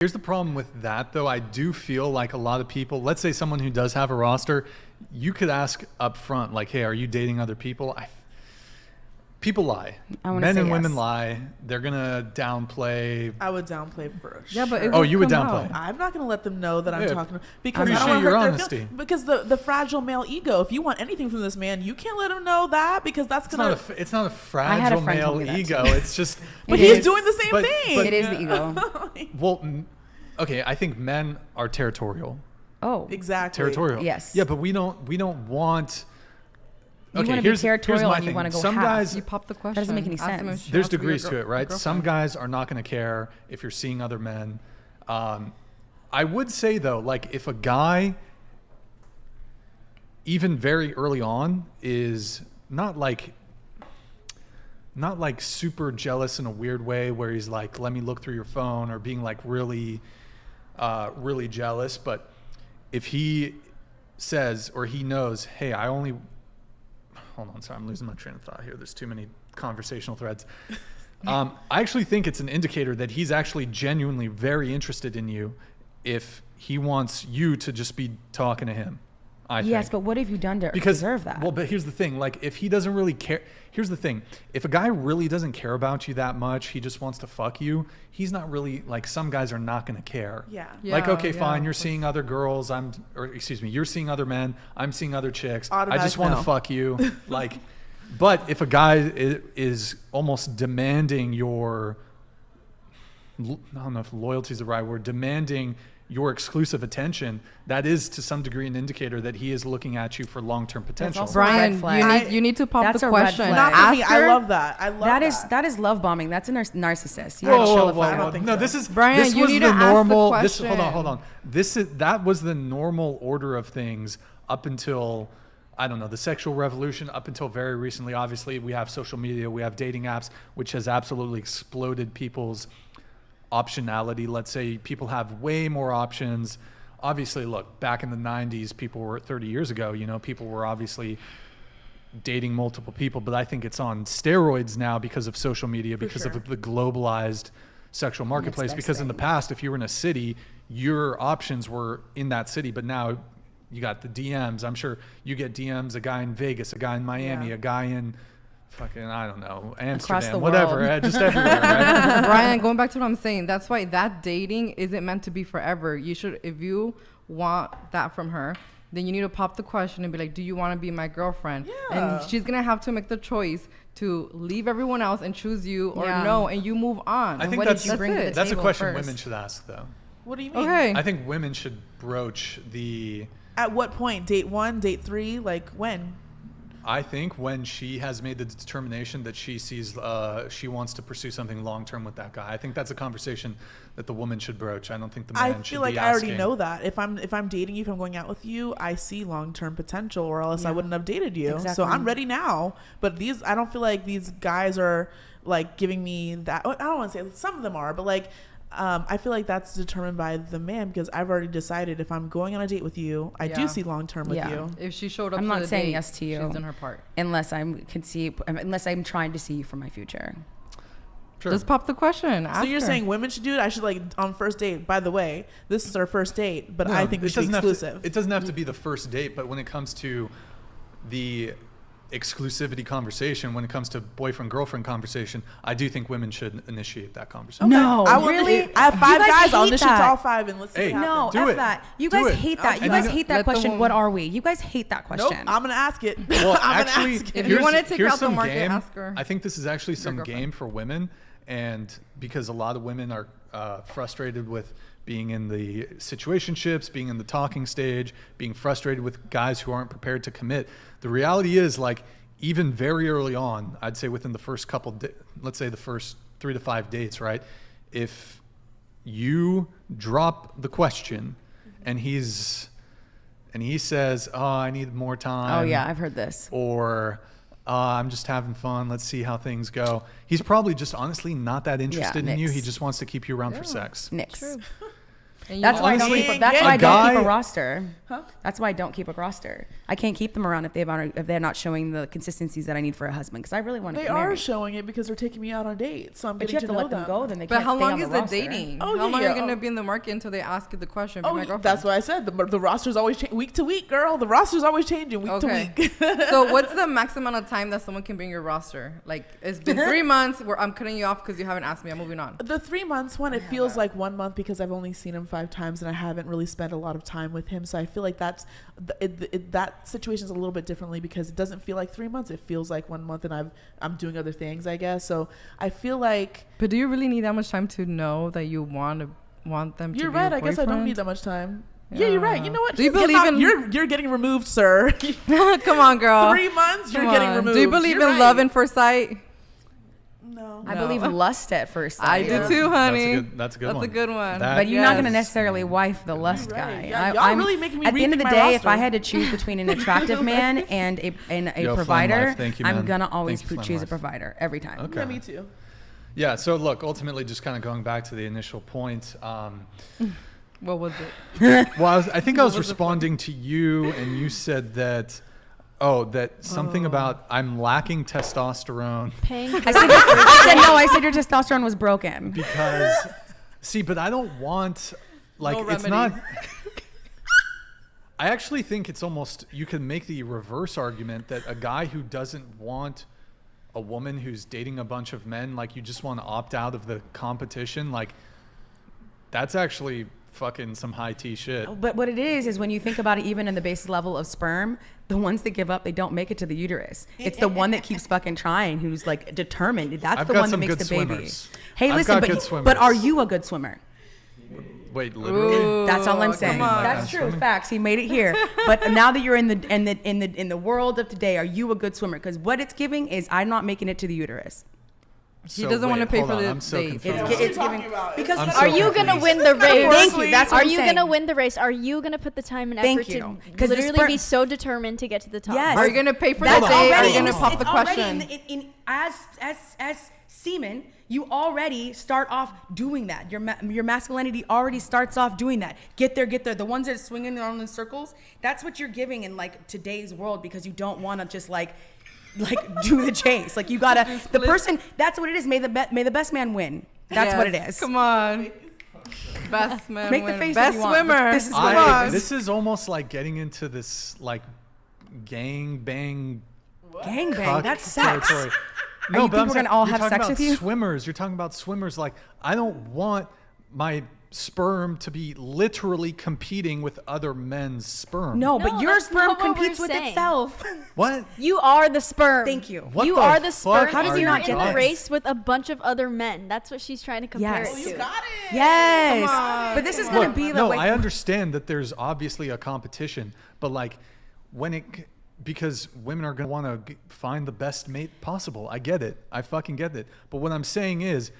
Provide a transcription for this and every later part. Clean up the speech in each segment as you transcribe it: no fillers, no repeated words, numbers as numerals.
Here's the problem with that, though. I do feel like a lot of people, let's say someone who does have a roster, you could ask up front, like, hey, are you dating other people? People lie. Men and women lie. They're going to downplay. I would downplay first. Yeah, but you would downplay. I'm not going to let them know that I'm talking to, because appreciate I don't want to your hurt their honesty. feelings. Because the fragile male ego, if you want anything from this man, you can't let him know that, because that's going to... It's not a fragile male ego. It's just... But he's doing the same thing. But it is the ego. Well, okay, I think men are territorial. Oh. Exactly. Territorial. Yes. Yeah, but we don't want... You want to be territorial and you want to go half. You pop the question. That doesn't make any sense. There's degrees to it, right? Some guys are not going to care if you're seeing other men. I would say, though, like if a guy, even very early on, is not like super jealous in a weird way where he's like, let me look through your phone, or being like really jealous. But if he says, or he knows, hey, hold on, sorry, I'm losing my train of thought here. There's too many conversational threads. I actually think it's an indicator that he's actually genuinely very interested in you if he wants you to just be talking to him. Yes, but what have you done to deserve that? Well, but here's the thing. Like, if he doesn't really care... Here's the thing. If a guy really doesn't care about you that much, he just wants to fuck you, he's not really... Like, some guys are not going to care. Yeah. Like, okay, fine, you're seeing other girls, you're seeing other men, I'm seeing other chicks. I just want to fuck you. Like, but if a guy is almost demanding your... I don't know if loyalty is the right word. Demanding your exclusive attention, that is to some degree an indicator that he is looking at you for long-term potential. Brian, you need to pop the question. Not for me. I love that. I love that. That is love bombing. That's a narcissist. No, this is Brian. This you was need the to normal. ask the question. Hold on. That was the normal order of things up until, I don't know, the sexual revolution. Up until very recently, obviously, we have social media, we have dating apps, which has absolutely exploded people's optionality. Let's say people have way more options. Obviously, look, back in the 90s, 30 years ago, people were obviously dating multiple people, but I think it's on steroids now because of social media, because of the globalized sexual marketplace. Because in the past, if you were in a city, your options were in that city, but now you got the DMs. I'm sure you get DMs, a guy in Vegas, a guy in Miami, a guy in fucking, I don't know, Amsterdam, whatever, just everywhere, right? Brian, going back to what I'm saying, that's why that dating isn't meant to be forever. You should, if you want that from her, then you need to pop the question and be like, do you want to be my girlfriend? Yeah. And she's going to have to make the choice to leave everyone else and choose you or no, and you move on. I think that's a question women should ask, though. What do you mean? Okay. I think women should broach the... At what point? Date 1, date 3? Like when? I think when she has made the determination that she sees she wants to pursue something long term with that guy. I think that's a conversation that the woman should broach. I don't think the man should be asking. I feel like I already know that. If I'm dating you, if I'm going out with you, I see long term potential, or else I wouldn't have dated you. Exactly. So I'm ready now. But I don't feel like these guys are like giving me that. I don't want to say some of them are, but like. I feel like that's determined by the man, because I've already decided if I'm going on a date with you, I do see long term with you. If she showed up, I'm not saying yes to you. She's done her part. Unless I'm trying to see you for my future. Sure. Just pop the question. So you're saying women should do it? I should, like, on first date, by the way, this is our first date, but I think we should be exclusive. It doesn't have to be the first date, but when it comes to the exclusivity conversation, when it comes to boyfriend-girlfriend conversation, I do think women should initiate that conversation. Okay. No, really? I have 5 guys. I'll initiate to all 5 and let's see what happens. No, F that. You guys hate that. You guys hate that question. What are we? You guys hate that question. Nope, I'm going to ask it. Well, actually, if you want to take out the market, game, ask her. I think this is actually some game for women, and because a lot of women are frustrated with being in the situationships, being in the talking stage, being frustrated with guys who aren't prepared to commit. The reality is, like, even very early on, I'd say within the first couple, let's say the first 3 to 5 dates, right? If you drop the question and he says, oh, I need more time. Oh yeah, I've heard this. Or I'm just having fun. Let's see how things go. He's probably just honestly not that interested in you. He just wants to keep you around for sex. Nix. That's why I don't keep a roster. Huh? That's why I don't keep a roster. I can't keep them around if they're not showing the consistencies that I need for a husband. Because I really want to. They are showing it because they're taking me out on dates. So I'm getting to know let them go. Then they but can't how stay long on is the the dating? Oh, how long are you gonna be in the market until they ask you the question? That's what I said. The roster's always week to week, girl. The roster's always changing week to week. So what's the max amount of time that someone can be in your roster? Like it's been 3 months where I'm cutting you off because you haven't asked me. I'm moving on. The 3 months one, it feels like 1 month because I've only seen him 5 times and I haven't really spent a lot of time with him. So I feel like that situation is a little bit differently because it doesn't feel like 3 months. It feels like 1 month and I'm doing other things, I guess. So I feel like. But do you really need that much time to know that you want them to You're be right. your I guess I don't need that much time. Yeah, you're right. You know what? Do you believe in you're getting removed, sir? Come on, girl. 3 months, you're getting removed. Do you believe in love at first sight? No. I believe lust at first sight. I do too, honey. That's a good one. That's a good one. But you're not going to necessarily wife the lust guy. Yeah, y'all really making me at the end of the day, roster. if I had to choose between an attractive man and a provider, I'm going to always choose a provider every time. Okay. Yeah, me too. Yeah, so look, ultimately just kind of going back to the initial point. What was it? Well, I think I was responding to you, and you said that, something about I'm lacking testosterone. I said your testosterone was broken. Because, but I don't want, it's not. I actually think it's almost, you can make the reverse argument that a guy who doesn't want a woman who's dating a bunch of men, you just want to opt out of the competition, that's actually fucking some high tea shit. But what it is when you think about it, even in the base level of sperm, the ones that give up, they don't make it to the uterus. It's the one that keeps fucking trying, who's determined. That's the one that makes the baby. Hey, listen, but are you a good swimmer? Wait, literally? Ooh, that's all I'm saying. That's true. Facts. He made it here. But now that you're in the world of today, are you a good swimmer? Because what it's giving is I'm not making it to the uterus. He doesn't want to pay for the date. It's giving because are you gonna win the race? Thank you. That's what I'm saying. Are you gonna win the race? Are you gonna put the time and effort to literally be so determined to get to the top? Yes. Are you gonna pay for the date? Are you gonna pop the question? As semen, you already start off doing that. Your masculinity already starts off doing that. Get there. The ones that are swinging around in circles, that's what you're giving in today's world because you don't want to just do the chase. You gotta the person. That's what it is. May the best man win. That's what it is. Come on. Best man Make win. the face Best swimmer. This is almost like getting into this gang bang. Gang bang. That's sex. Territory. No, but we're gonna all have sex with you? Swimmers. You're talking about swimmers. I don't want my sperm to be literally competing with other men's sperm. No, but your sperm competes with itself. What? You are the sperm. Thank you. You are the sperm. How does he not get in the race with a bunch of other men? That's what she's trying to compare it to. You got it. Yes. But this is going to be the way. No, I understand that there's obviously a competition, but because women are going to want to find the best mate possible. I get it. I fucking get it. But what I'm saying is,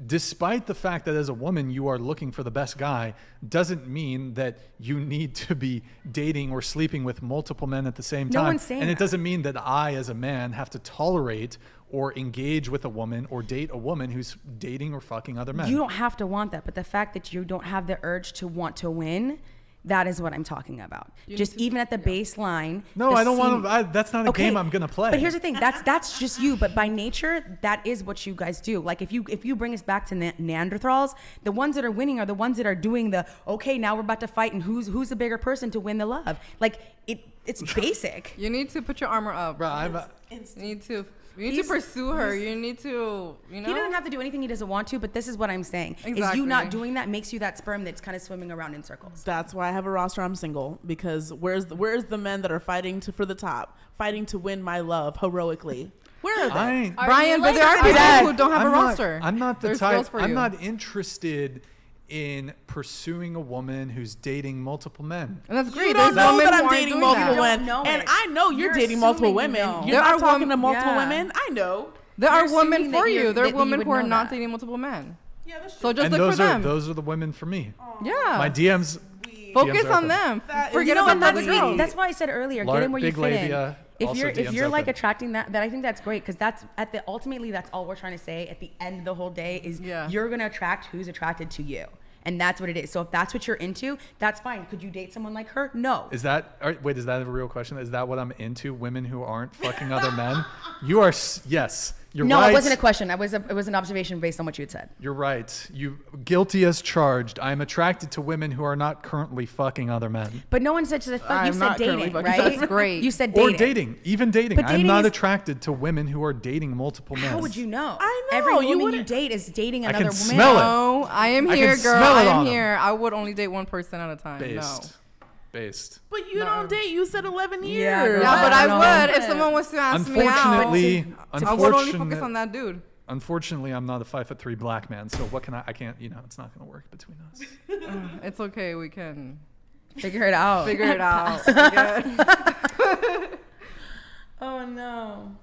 despite the fact that as a woman you are looking for the best guy, doesn't mean that you need to be dating or sleeping with multiple men at the same time. No one's saying and it that. doesn't mean that I, as a man, have to tolerate or engage with a woman or date a woman who's dating or fucking other men. You don't have to want that, but the fact that you don't have the urge to want to win, that is what I'm talking about. Just even at the baseline. No, I don't want to. That's not a game I'm gonna play. But here's the thing. That's just you. But by nature, that is what you guys do. If you bring us back to Neanderthals, the ones that are winning are the ones that are doing now we're about to fight and who's the bigger person to win the love. It's basic. You need to put your armor up. Bro, You need to pursue her. You need to, He doesn't have to do anything he doesn't want to, but this is what I'm saying. Exactly. Is you not doing that makes you that sperm that's kind of swimming around in circles. That's why I have a roster. I'm single because where's the men that are fighting for the top, fighting to win my love heroically? Where are they? Brian, but there are people who don't have a roster. I'm not the There's type. girls for I'm you. not interested in pursuing a woman who's dating multiple men. And that's great. You don't know that I'm dating multiple women. women, and I know you're dating multiple women. You're not talking to multiple women. I know. There are women for you. There are women who are not dating multiple men. Yeah, that's true. So just look for them. Those are the women for me. Yeah. My DMs. Focus on them. Forget about the girls. That's why I said earlier, get in where you fit labia, in. also If you're DMs attracting that I think that's great because that's ultimately that's all we're trying to say at the end of the whole day is you're gonna attract who's attracted to you. and that's what it is. So if that's what you're into, that's fine. Could you date someone like her? No. Is that wait? Is that a real question? Is that what I'm into? Women who aren't fucking other men? You are yes. You're no, right. it wasn't a question. It was an observation based on what you had said. You're right. You guilty as charged. I am attracted to women who are not currently fucking other men. But no one said you I'm said not currently dating, fucking- right? That's great. You said dating. Or dating, even dating. But I'm dating not is- attracted to women who are dating multiple men. How would you know? I know, Every you woman you wouldn't- date is dating I another can woman. smell it. No, I am I here, can girl. smell it I on am 'em. here. I would only date one person at a time. Based. Based. But you No. don't date. You said 11 years. Yeah, girl. No. Yeah, but I I don't would know. if someone was to ask me out. Unfortunately, I would only focus on that dude. Unfortunately, I'm not a 5'3" black man, so what can I can't, it's not going to work between us. It's okay. We can Figure it out. figure it out. Oh no.